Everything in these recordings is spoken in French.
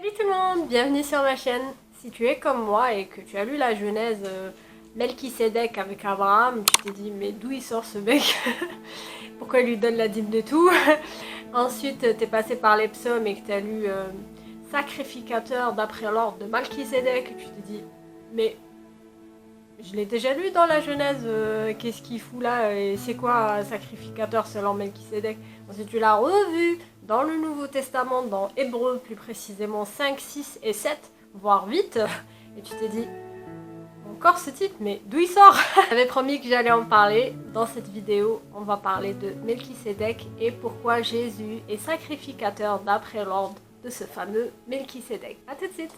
Salut tout le monde, bienvenue sur ma chaîne. Si tu es comme moi et que tu as lu la Genèse Melchisédek avec Abraham, tu t'es dit mais d'où il sort ce mec? Pourquoi il lui donne la dîme de tout? Ensuite t'es passé par les psaumes et que tu as lu sacrificateur d'après l'ordre de Melchisédek, et tu t'es dit mais je l'ai déjà lu dans la Genèse, qu'est-ce qu'il fout là et c'est quoi un sacrificateur selon Melchisédek? Ensuite tu l'as revu dans le Nouveau Testament, dans Hébreux plus précisément 5, 6 et 7, voire 8, et tu t'es dit encore ce type, mais d'où il sort? J'avais promis que j'allais en parler. Dans cette vidéo, on va parler de Melchisédek et pourquoi Jésus est sacrificateur d'après l'ordre de ce fameux Melchisédek. A tout de suite.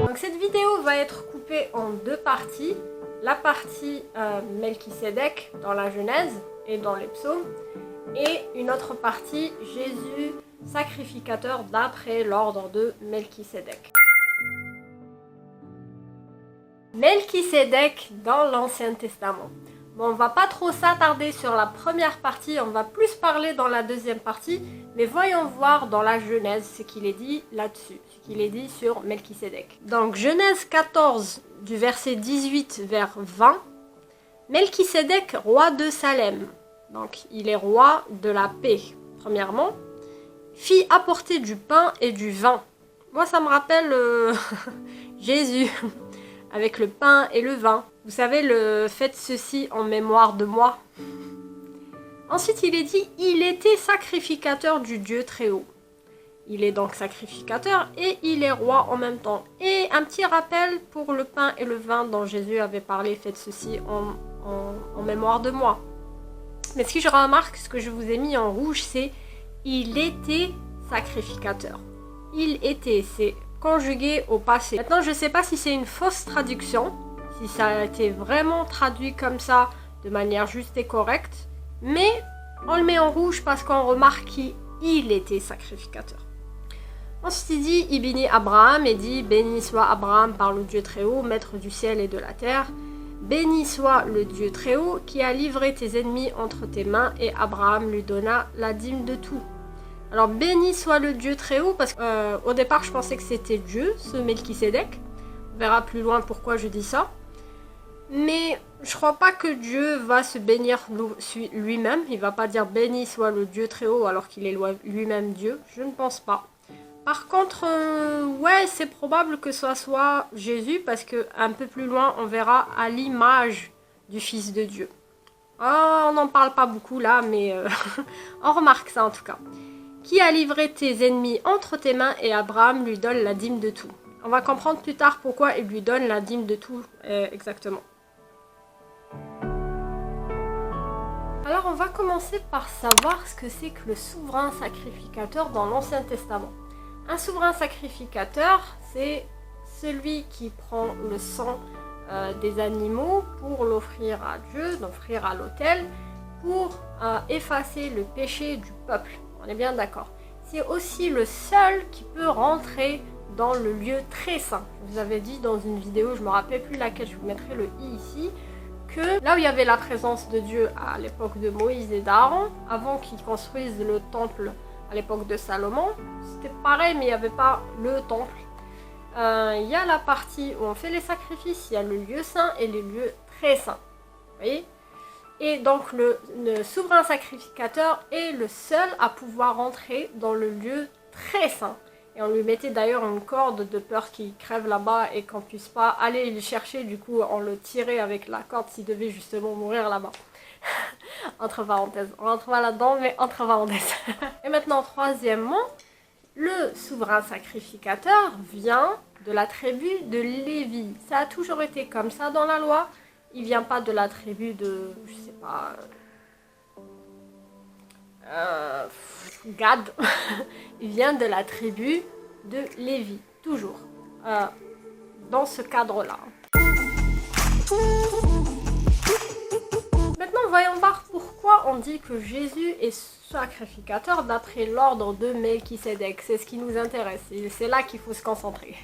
Donc cette vidéo va être coupée en deux parties. La partie Melchisédek dans la Genèse et dans les psaumes, et une autre partie Jésus sacrificateur d'après l'ordre de Melchisédek. Melchisédek dans l'Ancien Testament. Bon, on va pas trop s'attarder sur la première partie, on va plus parler dans la deuxième partie, mais voyons voir dans la Genèse ce qu'il est dit là-dessus, ce qu'il est dit sur Melchisédek. Donc Genèse 14 du verset 18 vers 20, Melchisédek, roi de Salem, donc il est roi de la paix, premièrement, fit apporter du pain et du vin. Moi ça me rappelle Jésus, avec le pain et le vin. Vous savez, le faites ceci en mémoire de moi. Ensuite il est dit, il était sacrificateur du Dieu très haut. Il est donc sacrificateur et il est roi en même temps. Et un petit rappel pour le pain et le vin dont Jésus avait parlé, faites ceci en mémoire de moi. Mais ce que je remarque, ce que je vous ai mis en rouge, c'est il était sacrificateur. Il était, c'est conjugué au passé. Maintenant, je ne sais pas si c'est une fausse traduction, si ça a été vraiment traduit comme ça, de manière juste et correcte, mais on le met en rouge parce qu'on remarque qu'il était sacrificateur. Ensuite il dit, il bénit Abraham et dit, béni soit Abraham par le Dieu très haut, maître du ciel et de la terre. Béni soit le Dieu très haut qui a livré tes ennemis entre tes mains, et Abraham lui donna la dîme de tout. Alors béni soit le Dieu très haut, parce qu'au départ je pensais que c'était Dieu, ce Melchisédek. On verra plus loin pourquoi je dis ça. Mais je crois pas que Dieu va se bénir lui-même. Il va pas dire béni soit le Dieu très haut alors qu'il est lui-même Dieu. Je ne pense pas. Par contre, ouais, c'est probable que ce soit Jésus, parce que un peu plus loin, on verra à l'image du Fils de Dieu. Oh, on n'en parle pas beaucoup là, mais on remarque ça en tout cas. Qui a livré tes ennemis entre tes mains, et Abraham lui donne la dîme de tout. On va comprendre plus tard pourquoi il lui donne la dîme de tout exactement. Alors on va commencer par savoir ce que c'est que le souverain sacrificateur dans l'Ancien Testament. Un souverain sacrificateur, c'est celui qui prend le sang des animaux pour l'offrir à Dieu, l'offrir à l'autel, pour effacer le péché du peuple. On est bien d'accord. C'est aussi le seul qui peut rentrer dans le lieu très saint. Je vous avais dit dans une vidéo, je ne me rappelle plus laquelle, je vous mettrai le i ici, que là où il y avait la présence de Dieu à l'époque de Moïse et d'Aaron, avant qu'ils construisent le temple à l'époque de Salomon, c'était pareil, mais il n'y avait pas le temple. Il y a la partie où on fait les sacrifices, il y a le lieu saint et les lieux très saints. Vous voyez? Et donc le souverain sacrificateur est le seul à pouvoir rentrer dans le lieu très saint. Et on lui mettait d'ailleurs une corde de peur qu'il crève là-bas et qu'on ne puisse pas aller le chercher. Du coup, on le tirait avec la corde s'il devait justement mourir là-bas. Entre parenthèses, on rentre pas là-dedans, mais entre parenthèses. Et maintenant, troisièmement, le souverain sacrificateur vient de la tribu de Lévi. Ça a toujours été comme ça dans la loi. Il vient pas de la tribu de, je sais pas, Gad. Il vient de la tribu de Lévi, toujours, dans ce cadre-là. Maintenant, voyons voir pourquoi on dit que Jésus est sacrificateur d'après l'ordre de Melchisédek. C'est ce qui nous intéresse et c'est là qu'il faut se concentrer.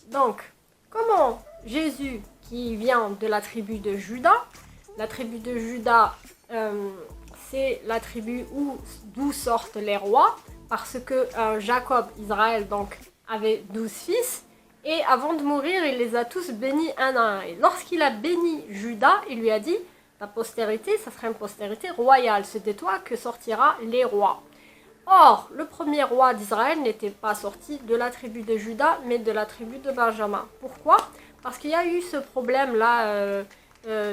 Donc, comment Jésus, qui vient de la tribu de Juda, la tribu de Juda, c'est la tribu d'où sortent les rois, parce que Jacob, Israël, donc, avait 12 fils, et avant de mourir, il les a tous bénis un à un. Et lorsqu'il a béni Juda, il lui a dit, ta postérité, ça sera une postérité royale, c'est de toi que sortira les rois. Or, le premier roi d'Israël n'était pas sorti de la tribu de Juda, mais de la tribu de Benjamin. Pourquoi? Parce qu'il y a eu ce problème-là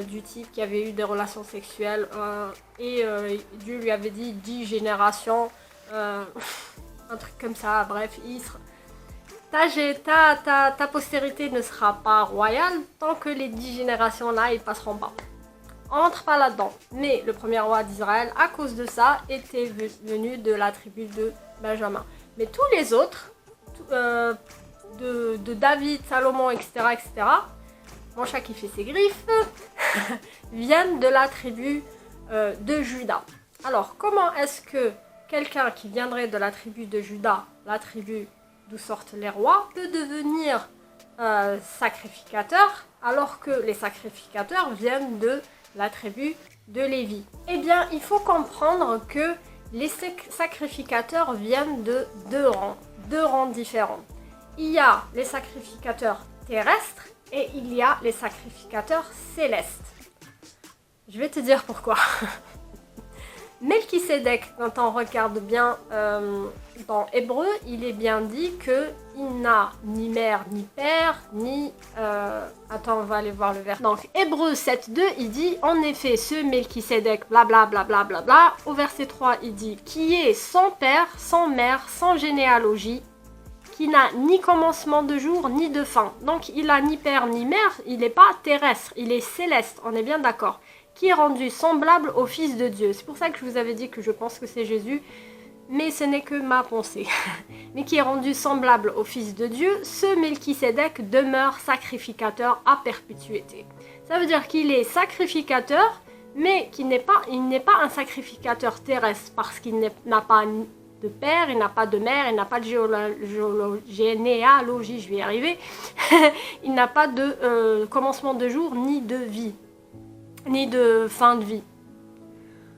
du type qui avait eu des relations sexuelles et Dieu lui avait dit 10 générations, un truc comme ça, bref, ta postérité ne sera pas royale tant que les 10 générations-là, ils passeront pas. On rentre pas là-dedans. Mais le premier roi d'Israël, à cause de ça, était venu de la tribu de Benjamin. Mais tous les autres, de David, Salomon, etc., mon chat qui fait ses griffes, viennent de la tribu de Juda. Alors, comment est-ce que quelqu'un qui viendrait de la tribu de Juda, la tribu d'où sortent les rois, peut devenir sacrificateur alors que les sacrificateurs viennent de la tribu de Lévi? Eh bien, il faut comprendre que les sacrificateurs viennent de deux rangs différents. Il y a les sacrificateurs terrestres et il y a les sacrificateurs célestes. Je vais te dire pourquoi. Melchisédek, quand on regarde bien dans Hébreu, il est bien dit qu'il n'a ni mère, ni père, ni... Attends, on va aller voir le verset. Donc, Hébreu 7.2, il dit, en effet, ce Melchisédek, blablabla, bla, bla, bla, bla. Au verset 3, il dit, qui est sans père, sans mère, sans généalogie, qui n'a ni commencement de jour, ni de fin. Donc, il n'a ni père, ni mère, il n'est pas terrestre, il est céleste, on est bien d'accord. Qui est rendu semblable au Fils de Dieu. C'est pour ça que je vous avais dit que je pense que c'est Jésus, mais ce n'est que ma pensée. Mais qui est rendu semblable au Fils de Dieu, ce Melchisédek demeure sacrificateur à perpétuité. Ça veut dire qu'il est sacrificateur, mais il n'est pas un sacrificateur terrestre, parce qu'il n'a pas de père, il n'a pas de mère, il n'a pas de généalogie, je vais y arriver. Il n'a pas de commencement de jour, ni de vie, ni de fin de vie.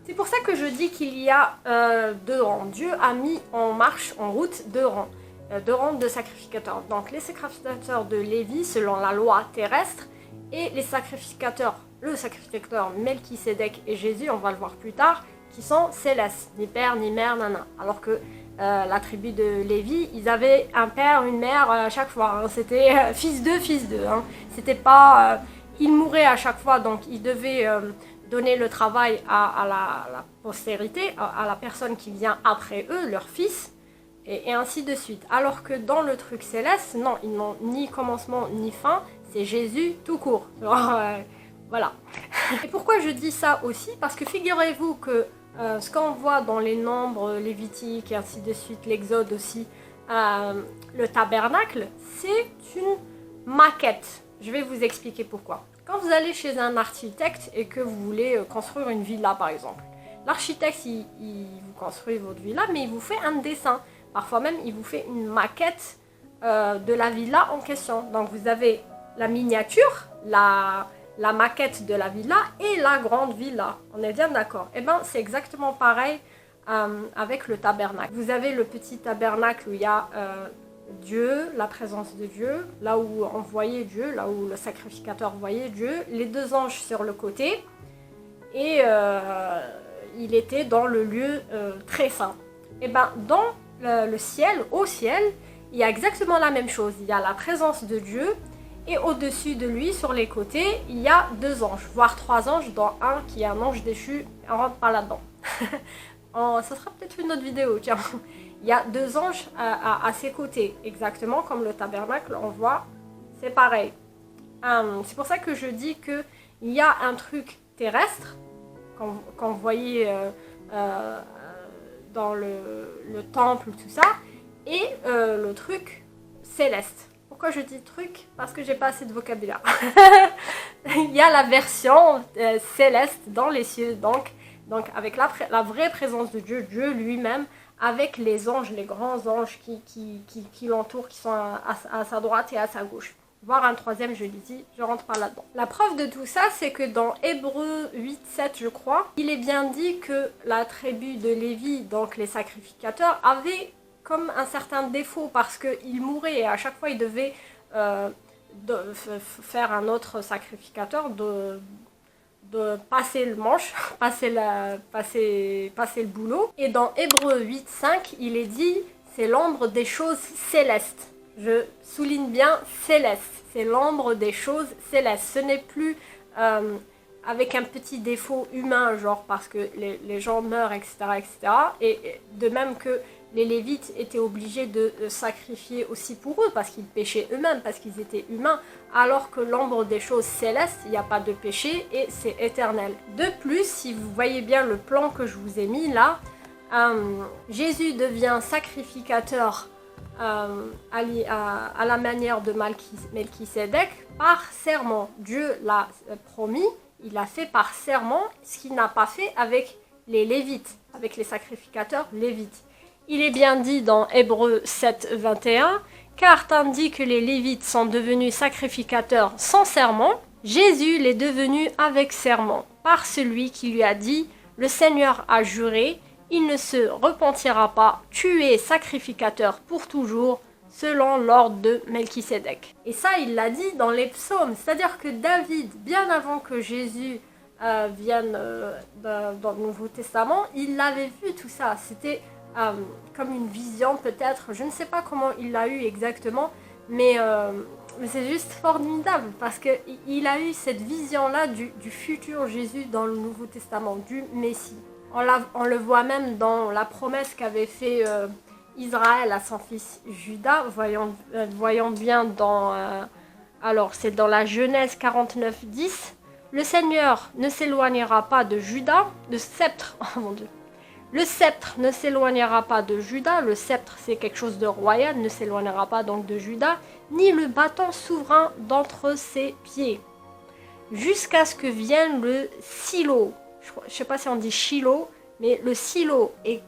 C'est pour ça que je dis qu'il y a deux rangs. Dieu a mis en marche, en route, deux rangs de sacrificateurs. Donc les sacrificateurs de Lévi selon la loi terrestre et les sacrificateurs, le sacrificateur Melchisédek et Jésus, on va le voir plus tard, qui sont célestes, ni père, ni mère, nana. Alors que la tribu de Lévi, ils avaient un père, une mère à chaque fois. Hein. C'était fils d'eux. Hein. C'était pas... ils mouraient à chaque fois, donc ils devaient donner le travail à la postérité, à la personne qui vient après eux, leur fils, et ainsi de suite. Alors que dans le truc céleste, non, ils n'ont ni commencement ni fin, c'est Jésus tout court. Alors, voilà. Et pourquoi je dis ça aussi? Parce que figurez-vous que ce qu'on voit dans les nombres lévitiques et ainsi de suite, l'Exode aussi, le tabernacle, c'est une maquette. Je vais vous expliquer pourquoi. Quand vous allez chez un architecte et que vous voulez construire une villa par exemple, l'architecte il vous construit votre villa mais il vous fait un dessin. Parfois même il vous fait une maquette de la villa en question. Donc vous avez la miniature, la maquette de la villa et la grande villa. On est bien d'accord. Et bien c'est exactement pareil avec le tabernacle. Vous avez le petit tabernacle où il y a... Dieu, la présence de Dieu, là où on voyait Dieu, là où le sacrificateur voyait Dieu, les deux anges sur le côté, et il était dans le lieu très saint. Et bien dans le ciel, au ciel, il y a exactement la même chose. Il y a la présence de Dieu, et au-dessus de lui, sur les côtés, il y a deux anges, voire trois anges, dont un qui est un ange déchu, on rentre pas là-dedans. Ça sera peut-être une autre vidéo, tiens. Il y a deux anges à ses côtés, exactement comme le tabernacle, on voit, c'est pareil. C'est pour ça que je dis qu'il y a un truc terrestre, quand vous voyez dans le temple, tout ça, et le truc céleste. Pourquoi je dis truc? Parce que j'ai pas assez de vocabulaire. Il y a la version céleste dans les cieux, donc avec la vraie présence de Dieu, Dieu lui-même, avec les anges, les grands anges qui l'entourent, qui sont à sa droite et à sa gauche. voire un troisième, je l'ai dit, je rentre pas là-dedans. La preuve de tout ça, c'est que dans Hébreux 8-7, je crois, il est bien dit que la tribu de Lévi, donc les sacrificateurs, avait comme un certain défaut parce qu'ils mouraient et à chaque fois ils devaient faire un autre sacrificateur, de passer le manche, passer le boulot. Et dans Hébreux 8-5, il est dit, c'est l'ombre des choses célestes. Je souligne bien céleste, c'est l'ombre des choses célestes. Ce n'est plus avec un petit défaut humain, genre parce que les gens meurent, etc., etc. Et de même que les Lévites étaient obligés de sacrifier aussi pour eux, parce qu'ils péchaient eux-mêmes, parce qu'ils étaient humains, alors que l'ombre des choses célestes, il n'y a pas de péché et c'est éternel. De plus, si vous voyez bien le plan que je vous ai mis là, Jésus devient sacrificateur à la manière de Melchisédek par serment. Dieu l'a promis, il l'a fait par serment, ce qu'il n'a pas fait avec les Lévites, avec les sacrificateurs Lévites. Il est bien dit dans Hébreux 7, 21, « Car tandis que les Lévites sont devenus sacrificateurs sans serment, Jésus l'est devenu avec serment, par celui qui lui a dit, « Le Seigneur a juré, il ne se repentira pas, tu es sacrificateur pour toujours, selon l'ordre de Melchisédek. » Et ça, il l'a dit dans les psaumes, c'est-à-dire que David, bien avant que Jésus vienne dans le Nouveau Testament, il l'avait vu tout ça, c'était comme une vision peut-être, je ne sais pas comment il l'a eu exactement, mais c'est juste formidable parce qu'il a eu cette vision-là du futur Jésus dans le Nouveau Testament, du Messie. On le voit même dans la promesse qu'avait fait Israël à son fils Judas, voyons bien dans... alors c'est dans la Genèse 49, 10, « Le Seigneur ne s'éloignera pas de Judas, le sceptre, oh mon Dieu, le sceptre ne s'éloignera pas de Judas, le sceptre c'est quelque chose de royal, ne s'éloignera pas donc de Judas, ni le bâton souverain d'entre ses pieds, jusqu'à ce que vienne le silo. » Je ne sais pas si on dit Shiloh, mais le silo et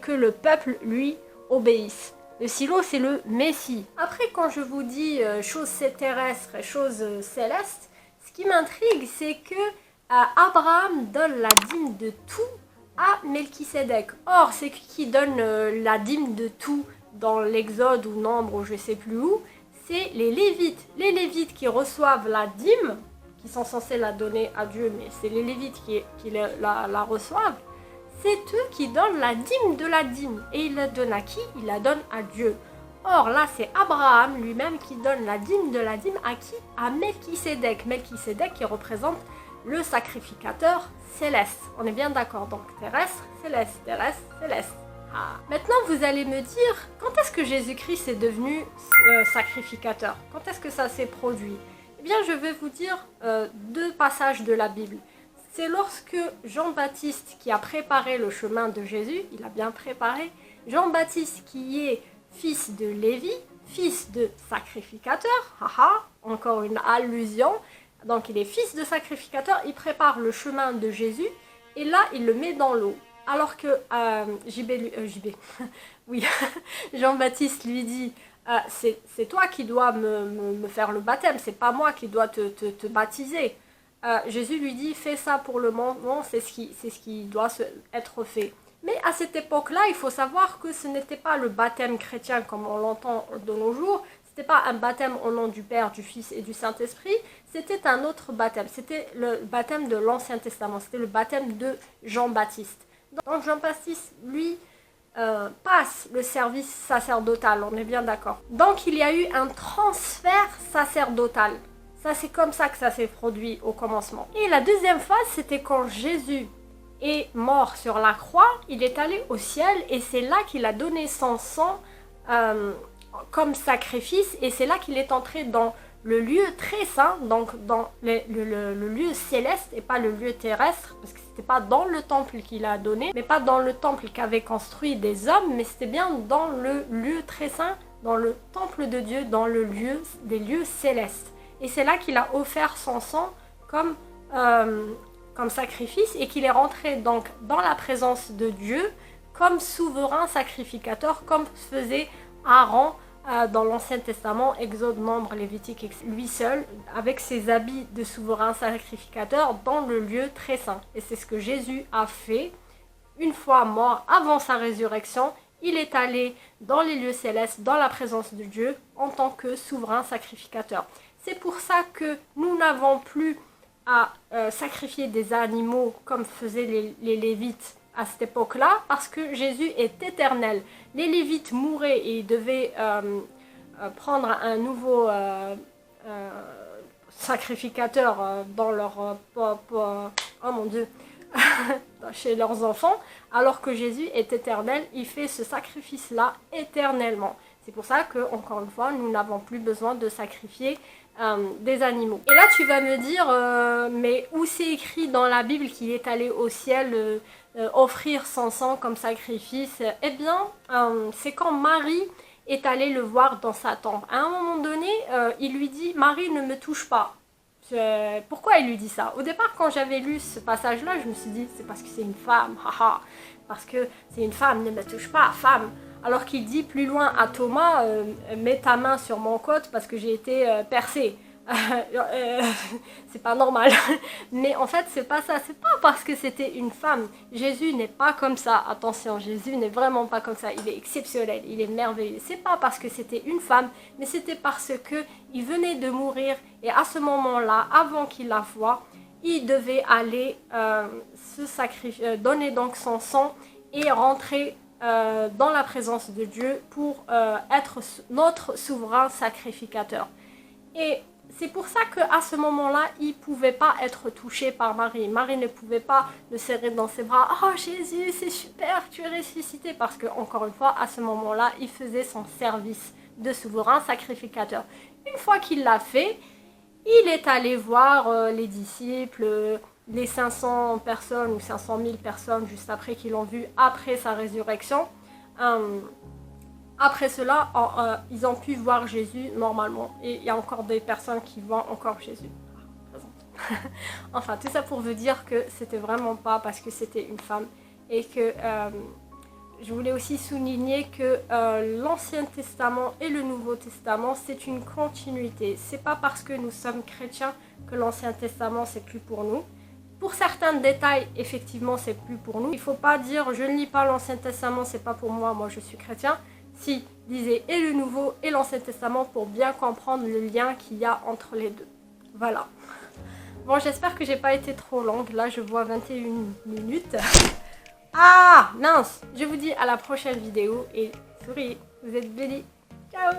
que le peuple lui obéisse. Le silo c'est le Messie. Après quand je vous dis choses terrestres et choses célestes, ce qui m'intrigue c'est que Abraham donne la dîme de tout à Melchisédek. Or, c'est qui donne la dîme de tout dans l'Exode ou Nombre ou je ne sais plus où, c'est les Lévites. Les Lévites qui reçoivent la dîme, qui sont censés la donner à Dieu, mais c'est les Lévites qui la reçoivent, c'est eux qui donnent la dîme de la dîme. Et ils la donnent à qui? Ils la donnent à Dieu. Or, là, c'est Abraham lui-même qui donne la dîme de la dîme à qui? À Melchisédek. Melchisédek qui représente le sacrificateur céleste. On est bien d'accord, donc terrestre, céleste, terrestre, céleste. Ah. Maintenant, vous allez me dire, quand est-ce que Jésus-Christ est devenu sacrificateur? Quand est-ce que ça s'est produit? Eh bien, je vais vous dire deux passages de la Bible. C'est lorsque Jean-Baptiste, qui a préparé le chemin de Jésus, il a bien préparé, Jean-Baptiste qui est fils de Lévi, fils de sacrificateur, haha, encore une allusion. Donc il est fils de sacrificateur, il prépare le chemin de Jésus et là il le met dans l'eau. Alors que oui, Jean-Baptiste lui dit c'est toi qui dois me faire le baptême, c'est pas moi qui dois te baptiser. Jésus lui dit fais ça pour le moment, c'est ce qui doit être fait. Mais à cette époque-là, il faut savoir que ce n'était pas le baptême chrétien comme on l'entend de nos jours. C'était pas un baptême au nom du Père, du Fils et du Saint-Esprit, c'était un autre baptême. C'était le baptême de l'Ancien Testament, c'était le baptême de Jean-Baptiste. Donc Jean-Baptiste, lui, passe le service sacerdotal, on est bien d'accord. Donc il y a eu un transfert sacerdotal. Ça, c'est comme ça que ça s'est produit au commencement. Et la deuxième phase, c'était quand Jésus est mort sur la croix, il est allé au ciel et c'est là qu'il a donné son sang comme sacrifice et c'est là qu'il est entré dans le lieu très saint, donc dans le lieu céleste et pas le lieu terrestre, parce que c'était pas dans le temple qu'il a donné, mais pas dans le temple qu'avaient construit des hommes, mais c'était bien dans le lieu très saint, dans le temple de Dieu, dans le lieu des lieux célestes. Et c'est là qu'il a offert son sang comme sacrifice et qu'il est rentré donc dans la présence de Dieu comme souverain sacrificateur, comme faisait Aaron dans l'Ancien Testament, Exode, Nombre, Lévitique, lui seul, avec ses habits de souverain sacrificateur dans le lieu très saint. Et c'est ce que Jésus a fait une fois mort avant sa résurrection. Il est allé dans les lieux célestes, dans la présence de Dieu, en tant que souverain sacrificateur. C'est pour ça que nous n'avons plus à sacrifier des animaux comme faisaient les Lévites à cette époque-là, parce que Jésus est éternel. Les Lévites mouraient et ils devaient prendre un nouveau sacrificateur dans leur oh mon Dieu chez leurs enfants, alors que Jésus est éternel. Il fait ce sacrifice-là éternellement. C'est pour ça que, encore une fois, nous n'avons plus besoin de sacrifier des animaux. Et là, tu vas me dire, mais où c'est écrit dans la Bible qu'il est allé au ciel offrir son sang comme sacrifice? Eh bien, c'est quand Marie est allée le voir dans sa tombe. À un moment donné, il lui dit « Marie, ne me touche pas ». Pourquoi il lui dit ça? Au départ, quand j'avais lu ce passage-là, je me suis dit « C'est parce que c'est une femme, haha, parce que c'est une femme, ne me touche pas, femme ». Alors qu'il dit plus loin à Thomas, mets ta main sur mon côte parce que j'ai été percé. C'est pas normal. Mais en fait, c'est pas ça. C'est pas parce que c'était une femme. Jésus n'est pas comme ça. Attention, Jésus n'est vraiment pas comme ça. Il est exceptionnel, il est merveilleux. C'est pas parce que c'était une femme, mais c'était parce que il venait de mourir. Et à ce moment-là, avant qu'il la voie, il devait aller se sacrifier, donner donc son sang et rentrer dans la présence de Dieu pour être notre souverain sacrificateur. Et c'est pour ça qu'à ce moment-là, il ne pouvait pas être touché par Marie. Marie ne pouvait pas le serrer dans ses bras. « Oh Jésus, c'est super, tu es ressuscité !» Parce que, encore une fois, à ce moment-là, il faisait son service de souverain sacrificateur. Une fois qu'il l'a fait, il est allé voir les disciples, les 500 personnes ou 500 000 personnes juste après qu'ils l'ont vu après sa résurrection. Après cela, ils ont pu voir Jésus normalement. Et il y a encore des personnes qui voient encore Jésus. Enfin, tout ça pour vous dire que c'était vraiment pas parce que c'était une femme. Et que je voulais aussi souligner que l'Ancien Testament et le Nouveau Testament, c'est une continuité. C'est pas parce que nous sommes chrétiens que l'Ancien Testament, c'est plus pour nous. Pour certains détails, effectivement, c'est plus pour nous. Il ne faut pas dire, je ne lis pas l'Ancien Testament, c'est pas pour moi, moi je suis chrétien. Si, lisez et le Nouveau et l'Ancien Testament pour bien comprendre le lien qu'il y a entre les deux. Voilà. Bon, j'espère que j'ai pas été trop longue. Là, je vois 21 minutes. Ah, mince. Je vous dis à la prochaine vidéo et souriez, vous êtes bénis. Ciao.